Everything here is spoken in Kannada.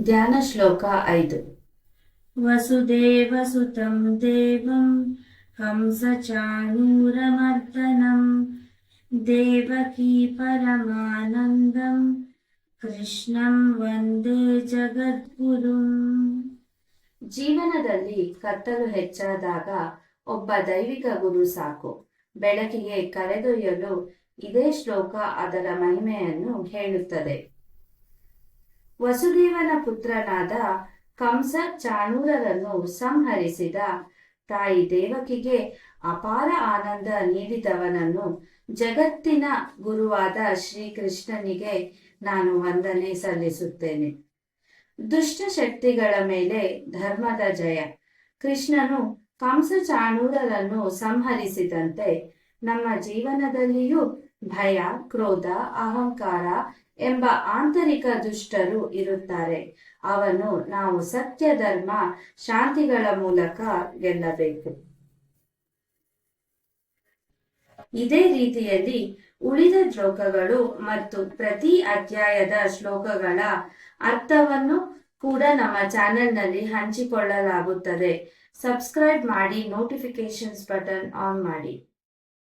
ಧ್ಯಾನ ಶ್ಲೋಕ 5. ವಸುದೇವಸುತಂ ದೇವಂ ಕಂಸಚಾಣೂರಮರ್ದನಂ ದೇವಕೀ ಪರಮಾನಂದಂ ಕೃಷ್ಣಂ ವಂದೇ ಜಗದ್ಗುರುಂ. ಜೀವನದಲ್ಲಿ ಕತ್ತಲು ಹೆಚ್ಚಾದಾಗ ಒಬ್ಬ ದೈವಿಕ ಗುರು ಸಾಕು. ಬೆಳಕಿಗೆ ಕರೆದೊಯ್ಯಲು ಇದೇ ಶ್ಲೋಕ ಅದರ ಮಹಿಮೆಯನ್ನು ಹೇಳುತ್ತದೆ. ವಸುದೇವನ ಪುತ್ರನಾದ ಕಂಸ ಚಾಣೂರರನ್ನು ಸಂಹರಿಸಿದ ತಾಯಿ ದೇವಕಿಗೆ ಅಪಾರ ಆನಂದ ನೀಡಿದವನನ್ನು ಜಗತ್ತಿನ ಗುರುವಾದ ಶ್ರೀಕೃಷ್ಣನಿಗೆ ನಾನು ವಂದನೆ ಸಲ್ಲಿಸುತ್ತೇನೆ. ದುಷ್ಟ ಶಕ್ತಿಗಳ ಮೇಲೆ ಧರ್ಮದ ಜಯ. ಕೃಷ್ಣನು ಕಂಸ ಚಾಣೂರರನ್ನು ಸಂಹರಿಸಿದಂತೆ ನಮ್ಮ ಜೀವನದಲ್ಲಿಯೂ ಭಯ, ಕ್ರೋಧ, ಅಹಂಕಾರ ಎಂಬ ಆಂತರಿಕ ದುಷ್ಟರು ಇರುತ್ತಾರೆ. ಅವನ್ನು ನಾವು ಸತ್ಯ, ಧರ್ಮ, ಶಾಂತಿಗಳ ಮೂಲಕ ಗೆಲ್ಲಬೇಕು. ಇದೇ ರೀತಿಯಲ್ಲಿ ಉಳಿದ ಶ್ಲೋಕಗಳು ಮತ್ತು ಪ್ರತಿ ಅಧ್ಯಾಯದ ಶ್ಲೋಕಗಳ ಅರ್ಥವನ್ನು ಕೂಡ ನಮ್ಮ ಚಾನೆಲ್ನಲ್ಲಿ ಹಂಚಿಕೊಳ್ಳಲಾಗುತ್ತದೆ. ಸಬ್ಸ್ಕ್ರೈಬ್ ಮಾಡಿ, ನೋಟಿಫಿಕೇಶನ್ಸ್ ಬಟನ್ ಆನ್ ಮಾಡಿ.